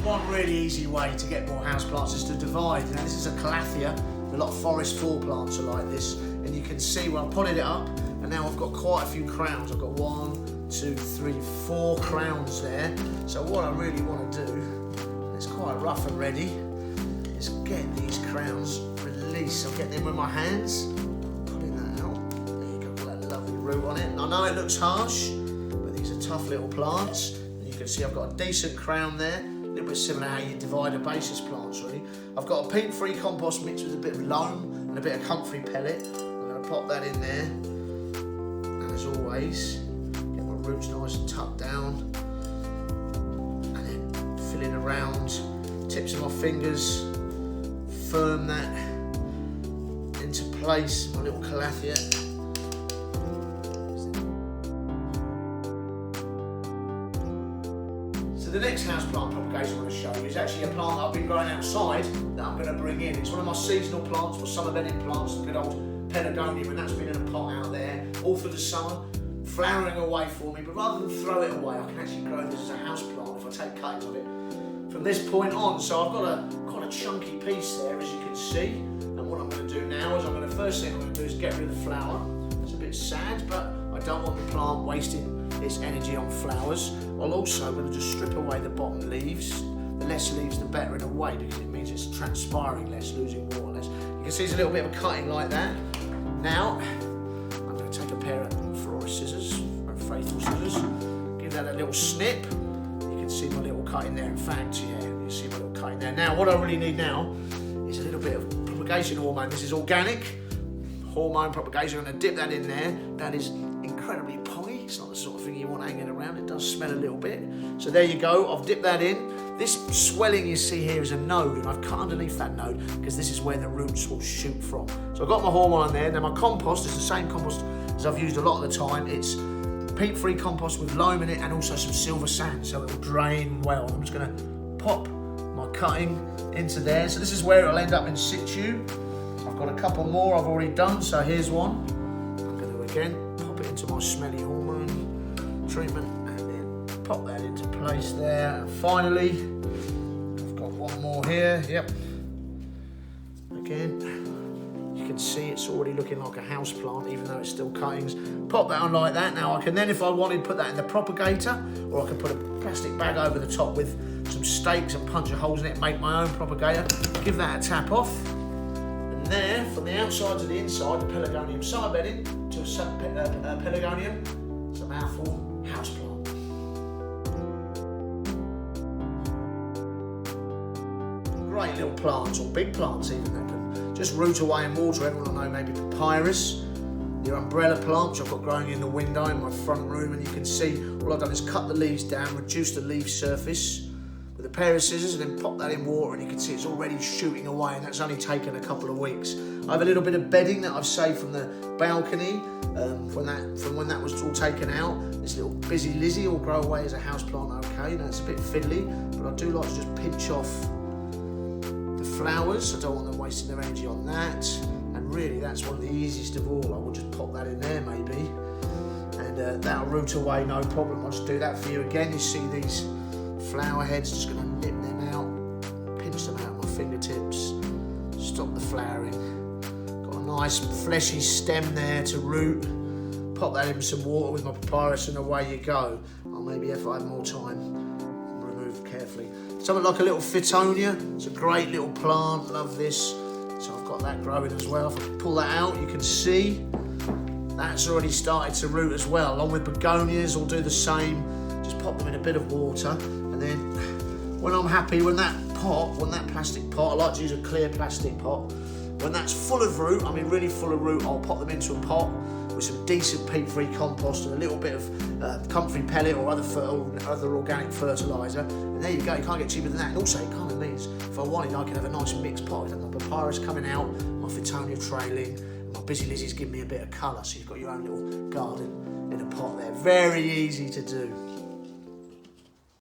One really easy way to get more houseplants is to divide. Now this is a calathea. A lot of forest floor plants are like this, and you can see when I'm pulling it up, and now I've got quite a few crowns. I've got 1, 2, 3, 4 crowns there. So what I really want to do, it's quite rough and ready, is get these crowns released. I'm getting them with my hands, pulling that out. There you go, got that lovely root on it. And I know it looks harsh, but these are tough little plants. And you can see I've got a decent crown there. A little bit similar to how you divide herbaceous plants, really. I've got a peat-free compost mixed with a bit of loam and a bit of comfrey pellet. I'm going to pop that in there. And as always, get my roots nice and tucked down. And then filling around tips of my fingers, firm that into place, my little calathea. The next houseplant propagation I'm going to show you is actually a plant that I've been growing outside that I'm going to bring in. It's one of my seasonal plants, or summer bedding plants, the good old Pedagonia, and that's been in a pot out there all through the summer, flowering away for me. But rather than throw it away, I can actually grow this as a houseplant if I take cuttings of it from this point on. So I've got quite a chunky piece there, as you can see. And what I'm going to do now is first thing I'm going to do is get rid of the flower. It's a bit sad, but I don't want the plant wasting its energy on flowers. I'm also going to just strip away the bottom leaves. The less leaves, the better in a way, because it means it's transpiring less, losing water less. You can see there's a little bit of a cutting like that. Now, I'm going to take a pair of florist scissors, or faithful scissors, give that a little snip. You can see my little cutting there. In fact, yeah, you see my little cutting there. Now, what I really need now is a little bit of propagation hormone. This is organic hormone propagation. I'm going to dip that in there. That is incredibly pongy. It's not the sort of thing you want hanging around. It does smell a little bit. So there you go. I've dipped that in. This swelling you see here is a node, and I've cut underneath that node because this is where the roots will shoot from. So I've got my hormone there. Now my compost is the same compost as I've used a lot of the time. It's peat-free compost with loam in it and also some silver sand, so it will drain well. I'm just going to pop my cutting into there. So this is where it'll end up in situ. I've got a couple more I've already done, so here's one. I'm going to again pop it into my smelly hormone treatment and then pop that into place there. And finally, I've got one more here. Yep. Again, you can see it's already looking like a house plant, even though it's still cuttings. Pop that on like that. Now I can then, if I wanted, put that in the propagator, or I can put a plastic bag over the top with some stakes and punch a holes in it and make my own propagator. Give that a tap off. And there, from the outside to the inside, the Pelargonium summer bedding to a Pelargonium, it's a mouthful houseplant. Great little plants, or big plants even, that can just root away in water. Everyone will know maybe Papyrus, your umbrella plant, which I've got growing in the window in my front room, and you can see all I've done is cut the leaves down, reduce the leaf surface with a pair of scissors, and then pop that in water, and you can see it's already shooting away, and that's only taken a couple of weeks. I have a little bit of bedding that I've saved from the balcony from when that was all taken out. This little busy Lizzie will grow away as a houseplant, okay. Now it's a bit fiddly, but I do like to just pinch off the flowers. I don't want them wasting their energy on that. And really, that's one of the easiest of all. I will just pop that in there maybe, and that'll root away, no problem. I'll just do that for you again. You see these flower heads, just going to nip them out, pinch them out with my fingertips, stop the flowering. Got a nice fleshy stem there to root. Pop that in some water with my papyrus and away you go. Or maybe if I have more time, remove carefully. Something like a little Pedagonia. It's a great little plant, love this. So I've got that growing as well. If I pull that out, you can see that's already started to root as well. Along with begonias, I'll do the same. Just pop them in a bit of water, and then when I'm happy, when that plastic pot, I like to use a clear plastic pot, when that's full of root, I mean really full of root, I'll pop them into a pot with some decent peat-free compost and a little bit of comfrey pellet or other organic fertiliser, and there you go. You can't get cheaper than that. And also it kind of means if I wanted, I could have a nice mixed pot. I've got my papyrus coming out, my Pedagonia trailing, and my busy Lizzie's giving me a bit of colour, so you've got your own little garden in a pot there. Very easy to do.